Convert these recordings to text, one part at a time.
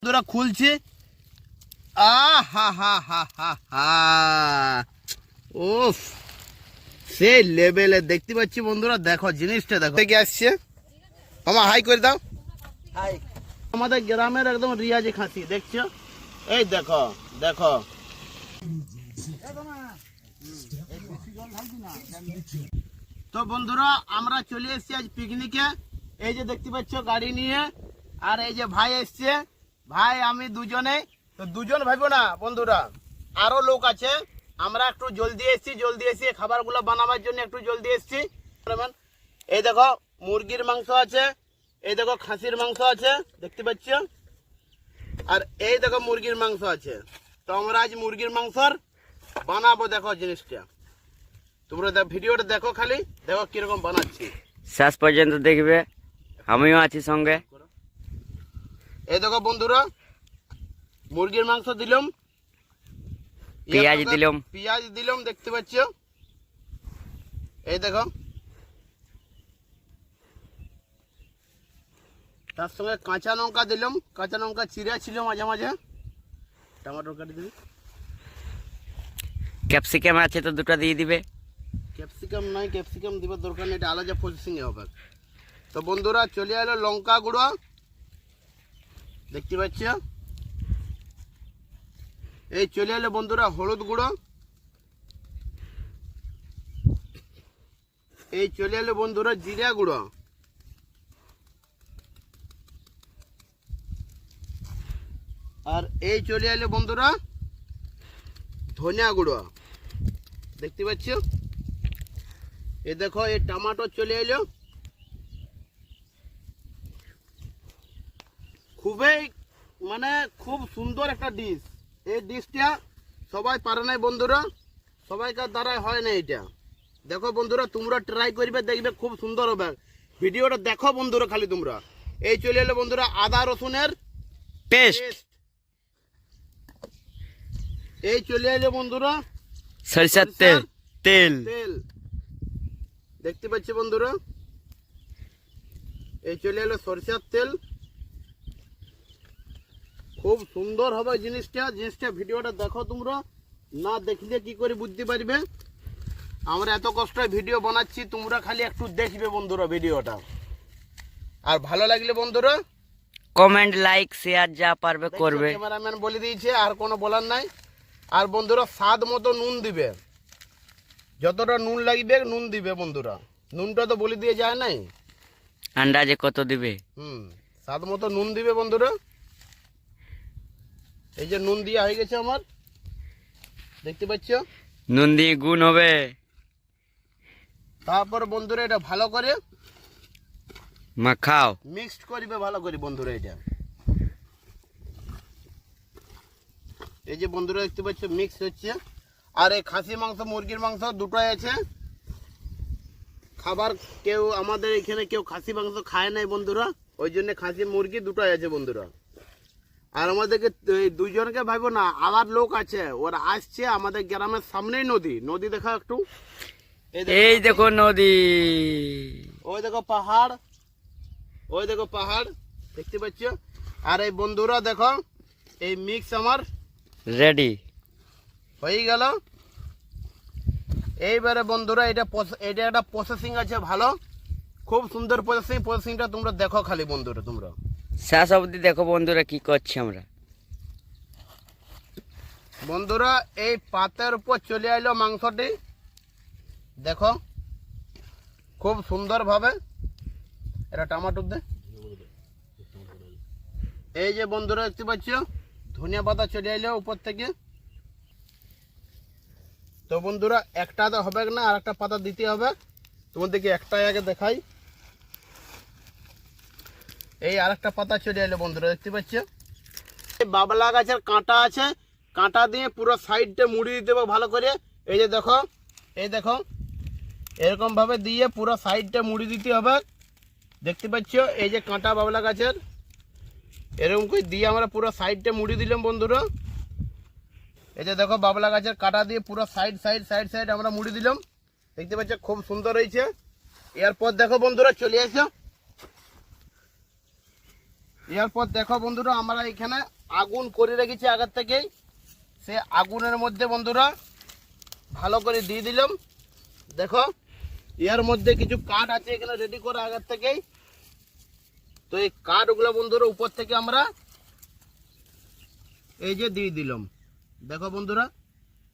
বন্ধুরা খুলছি। আহা হা হা হা হা, উফ সেই লেভেলে দেখতে পাচ্ছি বন্ধুরা। দেখো জিনিসটা দেখো থেকে আসছে। মামা হাই করে দাও। হাই। আমাদের গ্রামের একদম রিয়াজি খাসি দেখছো, এই দেখো দেখো। তো বন্ধুরা আমরা চলে এসেছি আজ পিকনিকে। এই যে দেখতে পাচ্ছ গাড়ি নিয়ে, আর এই যে ভাই এসছে, ভাই আমি দুজনে। তো দুজন ভাইবো না বন্ধুরা, আরো লোক আছে। আমরা একটু জলদি এসেছি খাবারগুলো বানাবার জন্য একটু জলদি এসেছি। এই দেখো মুরগির মাংস আছে, এই দেখো খাসির মাংস আছে দেখতে পাচ্ছ, আর এই দেখো মুরগির মাংস আছে। তো আমরা আজ মুরগির মাংসর বানাবো। দেখো জিনিসটা তোমরা ভিডিওটা দেখো, খালি দেখো কিরকম বানাচ্ছি, শেষ পর্যন্ত দেখবে, আমিও আছি সঙ্গে। এই দেখো বন্ধুরা মুরগির মাংস দিলাম, পেঁয়াজ দিলাম দেখতে পাচ্ছ। এই দেখো তার সঙ্গে কাঁচা লঙ্কা দিলাম, কাঁচা লঙ্কা চিরা ছিল মাঝে মাঝে, টমেটো কাটি দিবি, ক্যাপসিকাম আছে তো দুটো দিয়ে দিবে। ক্যাপসিকাম নাই, ক্যাপসিকাম দিবার দরকার নেই, এটা আলাদা প্রসেসিং এ হবে। তো বন্ধুরা চলে এলো লঙ্কা গুঁড়ো দেখতে পাচ্ছ, এই চলে এলো বন্ধুরা হলুদ গুঁড়ো, এই চলে এলো বন্ধুরা জিরা গুঁড়ো, আর এই চলে এলো বন্ধুরা ধনিয়া গুঁড়ো দেখতে পাচ্ছ। এই দেখো এই টমেটো চলে এলো। খুব সুন্দর একটা ডিশ। এই ডিশটা সবাই পারে নাই বন্ধুরা, সবাইকার দ্বারাই হয় না এটা। দেখো বন্ধুরা তোমরা ট্রাই করবে, দেখবে খুব সুন্দর হবে। ভিডিওটা দেখো বন্ধুরা খালি তোমরা। এই চলে এলো বন্ধুরা আদা রসুনের পেস্ট, এই চলে এলো বন্ধুরা সরিষার তেল তেল দেখতে পাচ্ছি বন্ধুরা। এই চলে এলো সরিষার তেল, খুব সুন্দর হবে জিনিসটা ভিডিওটা দেখো তোমরা, না দেখলে কি করে বুঝতে পারবে। আমরা এত কষ্ট ভিডিও বানাচ্ছি, তোমরা খালি একটু দেখবে বন্ধুরা ভিডিওটা, আর ভালো লাগলে বন্ধুরা কমেন্ট লাইক শেয়ার যা পারবে করবে। ক্যামেরাম্যান বলে দিয়েছে, আর কোনো বলার নাই। আর বন্ধুরা স্বাদ মতো নুন দিবে, যতটা নুন লাগবে নুন দিবে বন্ধুরা, নুনটা তো বলে দিয়ে যায় নাই, আন্দাজে কত দিবে। স্বাদ মতো নুন দিবে বন্ধুরা। এই যে নুন দিয়া হয়ে গেছে আমার দেখতে পাচ্ছ, নুন দিয়ে গুণ হবে। তারপর বন্ধুরা এটা ভালো করে মাখাও, মিক্সড করবে ভালো করে বন্ধুরা। এটা এই যে বন্ধুরা দেখতে পাচ্ছ মিক্স হচ্ছে। আর এই খাসি মাংস মুরগির মাংস দুটোই আছে। খাবার কেউ আমাদের এখানে কেউ খাসি মাংস খায় নাই বন্ধুরা, ওই জন্য খাসি মুরগি দুটোই আছে বন্ধুরা। আর আমাদেরকে দুইজনকে ভাইবো না, আবার লোক আছে, ওরা আসছে আমাদের গ্রামের সামনেই নদী দেখা একটু। এই দেখো নদী, ওই দেখো পাহাড়, ওই দেখো পাহাড় দেখতে পাচ্ছ। আর এই বন্ধুরা দেখো এই মিক্স আমার রেডি হয়ে গেল। এইবারে বন্ধুরা এটা একটা প্রসেসিং আছে ভালো, খুব সুন্দর প্রসেসিংটা তোমরা দেখো খালি বন্ধুরা। তোমরা শেষ অবধি দেখো বন্ধুরা কি করছি আমরা। বন্ধুরা এই পাতের উপর চলে এলো মাংসটি, দেখো খুব সুন্দর ভাবে। এটা টমেটো দে। এই যে বন্ধুরা দেখতে পাচ্ছ ধনিয়া পাতা চলে এলো উপর থেকে। তো বন্ধুরা একটা তো হবে না, আর একটা পাতা দিতে হবে। তোমাদেরকে একটাই আগে দেখাই, এই আর একটা পাতা চলে এলো বন্ধুরা দেখতে পাচ্ছ। এই বাবলা গাছের কাঁটা আছে, কাঁটা দিয়ে পুরো সাইডটা মুড়ি দিতে হবে ভালো করে। এই যে দেখো, এই দেখো এরকম ভাবে দিয়ে পুরো সাইডটা মুড়ি দিতে হবে দেখতে পাচ্ছ। এই যে কাঁটা বাবলা গাছের এরকম করে দিয়ে আমরা পুরো সাইডটা মুড়ি দিলাম বন্ধুরা। এই যে দেখো বাবলা গাছের কাঁটা দিয়ে পুরো সাইড আমরা মুড়ি দিলাম দেখতে পাচ্ছ, খুব সুন্দর হয়েছে। এরপর দেখো বন্ধুরা চলে আসো এরপর দেখো বন্ধুরা আমরা এখানে আগুন করে রেখেছি আগের থেকেই। সে আগুনের মধ্যে বন্ধুরা ভালো করে দিয়ে দিলাম। দেখো এর মধ্যে কিছু কাঠ আছে এখানে রেডি করা আগের থেকেই। তো এই কাঠগুলো বন্ধুরা উপর থেকে আমরা এই যে দিয়ে দিলাম। দেখো বন্ধুরা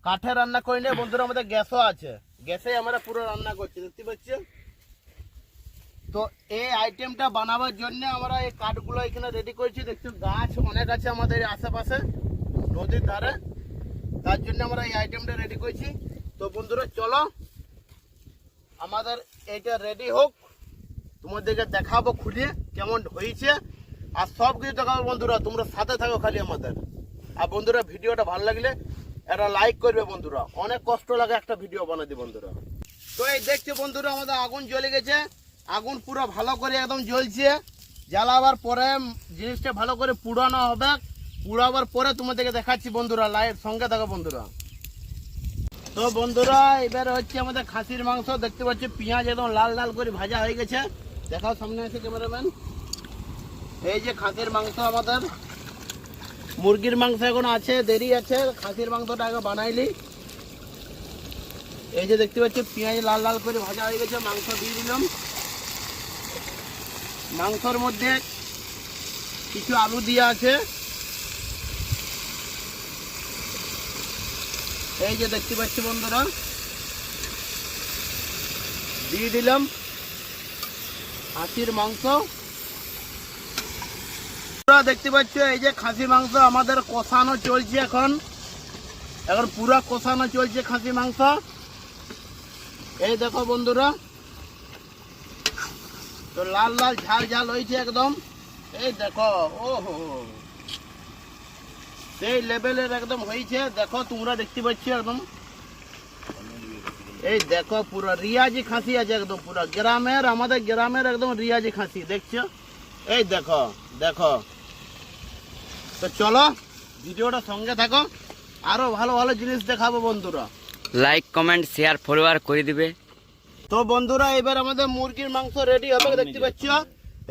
কাঠে রান্না করি না বন্ধুরা, আমাদের গ্যাসও আছে, গ্যাসে আমরা পুরো রান্না করছি, দেখতে পাচ্ছি। তো এই আইটেমটা বানাবার জন্য আমরা এই কাঠগুলো এখানে রেডি করেছি। দেখছো গাছ অনেক আছে আমাদের আশেপাশে নদীর ধারে, তার জন্য আমরা এই আইটেমটা রেডি করেছি। তো বন্ধুরা চলো আমাদের এইটা রেডি হোক, তোমাদেরকে দেখাবো খুলে কেমন হয়েছে আর সব কিছু দেখাবো বন্ধুরা। তোমরা সাথে থাকো খালি আমাদের। আর বন্ধুরা ভিডিওটা ভালো লাগলে একটা লাইক করবে বন্ধুরা, অনেক কষ্ট লাগে একটা ভিডিও বানাতে বন্ধুরা। তো এই দেখছো বন্ধুরা আমাদের আগুন জ্বলে গেছে, আগুন পুরো ভালো করে একদম জ্বলছে। জ্বালাবার পরে জিনিসটা ভালো করে পুড়ানো হবে, পুড়াবার পরে তোমাদেরকে দেখাচ্ছি বন্ধুরা, লাইভ সঙ্গে থাকো বন্ধুরা। তো বন্ধুরা এবার হচ্ছে আমাদের খাসির মাংস, দেখতে পাচ্ছি পেঁয়াজ একদম লাল লাল করে ভাজা হয়ে গেছে। দেখাও সামনে আছে ক্যামেরাম্যান। এই যে খাসির মাংস আমাদের, মুরগির মাংস এখন আছে, দেরি আছে, খাসির মাংসটা আগে বানাইলি। এই যে দেখতে পাচ্ছি পেঁয়াজ লাল লাল করে ভাজা হয়ে গেছে, মাংস দিয়ে দিলাম। মাংসর মধ্যে কিছু আলু দিয়ে আছে, এই যে দেখতে পাচ্ছি বন্ধুরা দিয়ে দিলাম খাসির মাংস। দেখতে পাচ্ছ এই যে খাসি মাংস আমাদের কষানো চলছে, এখন পুরো কষানো চলছে খাসি মাংস। এই দেখো বন্ধুরা তো লাল লাল ঝাল ঝাল হয়েছে একদম। এই দেখো ওহো সেই লেভেলের একদম হয়েছে। দেখো তোমরা দেখতে পাচ্ছ একদম, এই দেখো পুরো রিয়াজি খাসি আছে একদম, পুরো গ্রামের, আমাদের গ্রামের একদম রিয়াজি খাসি দেখছো। এই দেখো দেখো। তো চলো ভিডিওটা সঙ্গে থাকো, আরো ভালো ভালো জিনিস দেখাবো বন্ধুরা। লাইক কমেন্ট শেয়ার ফলোয়ার করে দিবে। তো বন্ধুরা এবার আমাদের মুরগির মাংস রেডি হবে, দেখতে পাচ্ছ।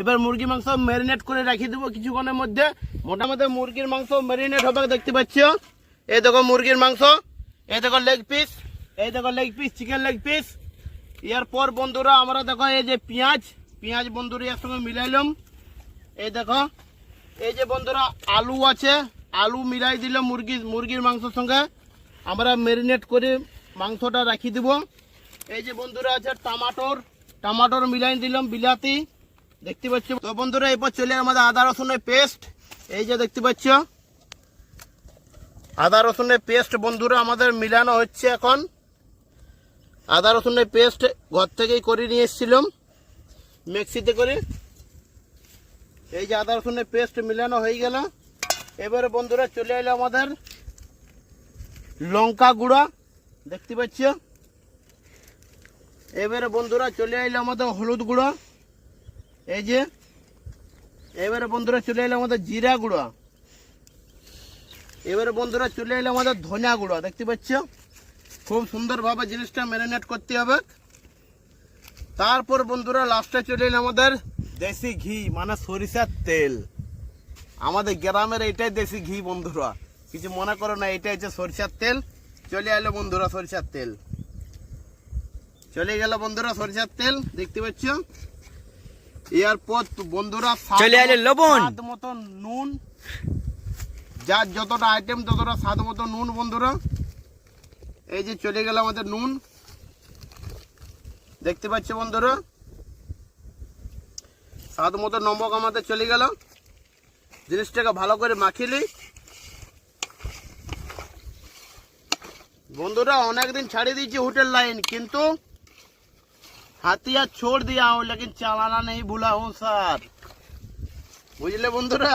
এবার মুরগির মাংস ম্যারিনেট করে রাখিয়ে দেবো কিছুক্ষণের মধ্যে। মোটামুটি মুরগির মাংস ম্যারিনেট হবে, দেখতে পাচ্ছ। এই দেখো মুরগির মাংস, এই দেখো লেগ পিস, এই দেখো leg piece, chicken leg piece. এরপর বন্ধুরা আমরা দেখো এই যে পেঁয়াজ বন্ধুরা এর সঙ্গে মিলাইলাম। এই দেখো এই যে বন্ধুরা আলু আছে, আলু মিলাই দিলাম মুরগির মাংসের সঙ্গে, আমরা ম্যারিনেট করে মাংসটা রাখি দেব। এই যে বন্ধুরা আছে টমাটোর মিলাই দিলাম, বিলাতি, দেখতে পাচ্ছ। তো বন্ধুরা এরপর চলে আমাদের আদা রসুনের পেস্ট, এই যে দেখতে পাচ্ছ আদা রসুনের পেস্ট বন্ধুরা আমাদের মিলানো হচ্ছে এখন। আদা রসুনের পেস্ট ঘর থেকেই করে নিয়ে এসেছিলাম মিক্সিতে করে। এই যে আদা রসুনের পেস্ট মিলানো হয়ে গেল। এবারে বন্ধুরা চলে এলো আমাদের লঙ্কা গুঁড়া, দেখতে পাচ্ছ। এবারে বন্ধুরা চলে এলো আমাদের হলুদ গুঁড়া, এই যে। এবারে বন্ধুরা চলে এলো আমাদের জিরা গুঁড়া। এবারে বন্ধুরা চলে এলো আমাদের ধনিয়া গুঁড়া, দেখতে পাচ্ছ। খুব সুন্দরভাবে জিনিসটা ম্যারিনেট করতে হবে। তারপর বন্ধুরা লাস্টে চলে এলো আমাদের দেশি ঘি, মানে সরিষার তেল। আমাদের গ্রামের এইটাই দেশি ঘি বন্ধুরা, কিছু মনে করো না, এইটা হচ্ছে সরিষার তেল। চলে এলো বন্ধুরা সরিষার তেল, চলে গেল বন্ধুরা সরিষার তেল, দেখতে পাচ্ছ। এরপর বন্ধুরা চলে এলো লবণ, স্বাদ মতো নুন, যার যতটা আইটেম ততটা স্বাদ মতো নুন বন্ধুরা। এই যে চলে গেল আমাদের নুন, দেখতে পাচ্ছ বন্ধুরা। স্বাদ মতো নমক আমাদের চলে গেল। জিনিসটাকে ভালো করে মাখিলি বন্ধুরা। অনেকদিন ছাড়িয়ে দিয়েছি হোটেল লাইন, কিন্তু হাতিয়া छोड़ दिया हूँ लेकिन चलाना नहीं भूला हूँ স্যার, বুঝলে বন্ধুরা।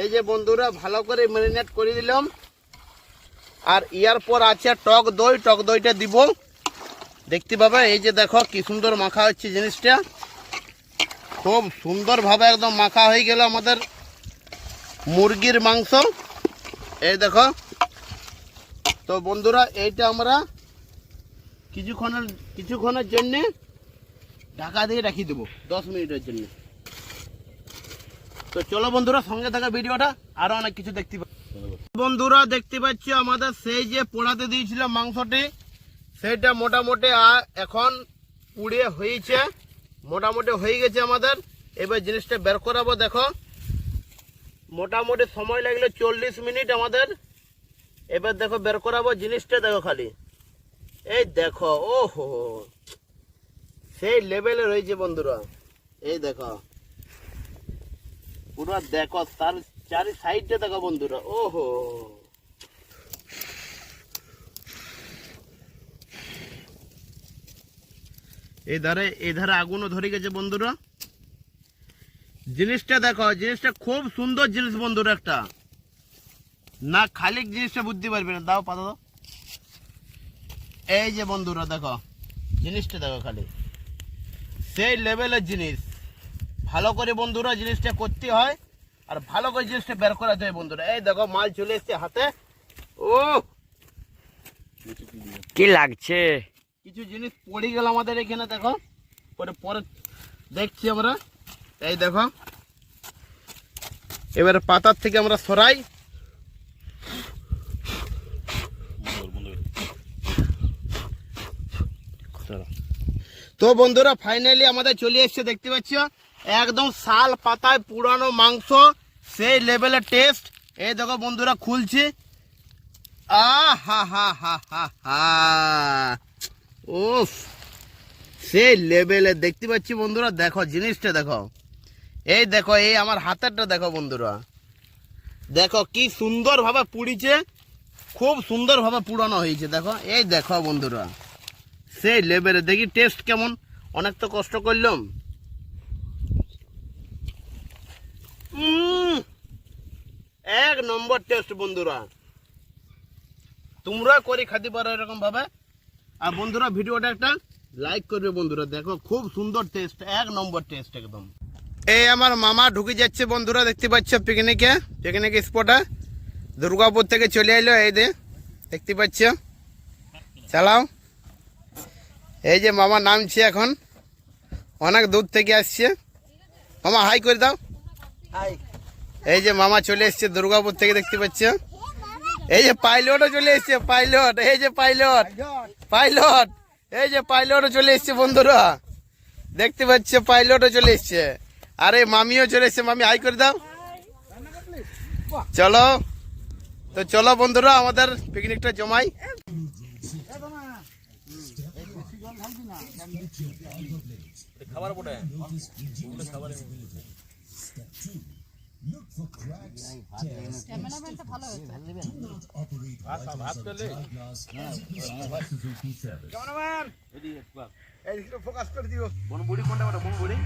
এই যে বন্ধুরা ভালো করে ম্যারিনেট করে দিলাম। আর এরপর আছে টক দইটা দিব, দেখতে পাবে। এই যে দেখো কি সুন্দর মাখা হচ্ছে জিনিসটা, খুব সুন্দরভাবে একদম মাখা হয়ে গেল আমাদের মুরগির মাংস, এই দেখো। তো বন্ধুরা এইটা আমরা কিছুক্ষণের জন্য ঢাকা দিয়ে রাখি দেবো 10 মিনিটের জন্য। তো চলো বন্ধুরা সঙ্গে থাকা ভিডিওটা আরো অনেক কিছু দেখতে পাবো। বন্ধুরা দেখতে পাচ্ছ আমাদের সেই যে পোড়াতে দিয়েছিল মাংসটি, সেইটা মোটামুটি এখন পুড়ে হয়েছে, মোটামুটি হয়ে গেছে আমাদের। এবার জিনিসটা বের করাবো। দেখো মোটামুটি সময় লাগলো 40 মিনিট আমাদের। এবার দেখো বের করাবো জিনিসটা, দেখো খালি এই দেখো, ওহো সেই লেভেলে রয়েছে বন্ধুরা। এই দেখো পুরো দেখো, তার চারি সাইডটা দেখো বন্ধুরা, ওহো এই ধারে আগুনও ধরে গেছে বন্ধুরা। জিনিসটা দেখো, জিনিসটা খুব সুন্দর জিনিস বন্ধুরা, একটা না খালি জিনিসটা বুঝতে পারবে না। দাও পাতা দাও। এই যে বন্ধুরা দেখো জিনিসটা দেখো খালি সেই লেভেলের জিনিস। ভালো করে বন্ধুরা জিনিসটা করতে হয়, আর ভালো করে জিনিসটা বের করাতে হয় বন্ধুরা। এই দেখো মাল চলে এসছে হাতে। ও কি লাগছে? কিছু জিনিস পড়ে গেল আমাদের এখানে, দেখো পরে পরে দেখছি আমরা। এই দেখো এবারে পাতার থেকে আমরা সরাই। তো বন্ধুরা ফাইনালি আমাদের চলে এসছে, দেখতে পাচ্ছ একদম শাল পাতায় পুরানো মাংস, সেই লেভেলের টেস্ট। এই দেখো বন্ধুরা খুলছি। হা হা হা হা হা, উফ সেই লেভেলের দেখতে পাচ্ছি বন্ধুরা। দেখো জিনিসটা দেখো, এই দেখো এই আমার হাতেরটা দেখো বন্ধুরা, দেখো কি সুন্দর ভাবে পুড়িছে, খুব সুন্দর ভাবে পুরানো হয়েছে। দেখো এই দেখো বন্ধুরা সেই লেভেলে। দেখি টেস্ট কেমন, অনেক তো কষ্ট করলাম। এক নম্বর টেস্ট বন্ধুরা, তোমরা করে খাতে পারো এরকম ভাবে। আর বন্ধুরা ভিডিওটা একটা লাইক করবে বন্ধুরা। দেখো খুব সুন্দর টেস্ট, এক নম্বর টেস্ট একদম। এই আমার মামা ঢুকে যাচ্ছে বন্ধুরা, দেখতে পাচ্ছ পিকনিক স্পটে দুর্গাপুর থেকে চলে এলো। এই দেখতে পাচ্ছ, চালাও। এই যে মামা নামছে এখন, অনেক দূর থেকে আসছে। মামা হাই করে দাও। এই যে মামা চলে এসছে দুর্গাপুর থেকে, দেখতে পাচ্ছ। এই যে পাইলটও চলে এসছে, পাইলট। এই যে পাইলট, এই যে পাইলটও চলে এসছে বন্ধুরা, দেখতে পাচ্ছ পাইলটও চলে এসছে। আরে মামিও চলে এসছে, মামি হাই করে দাও। চলো তো চলো বন্ধুরা আমাদের পিকনিকটা জমাই। খাবার বটে ক্যামেরাম্যানটা ভালো হয়েছে। ফোকাস করে দিও। বনবুড়ি কোনটা বনবুড়ি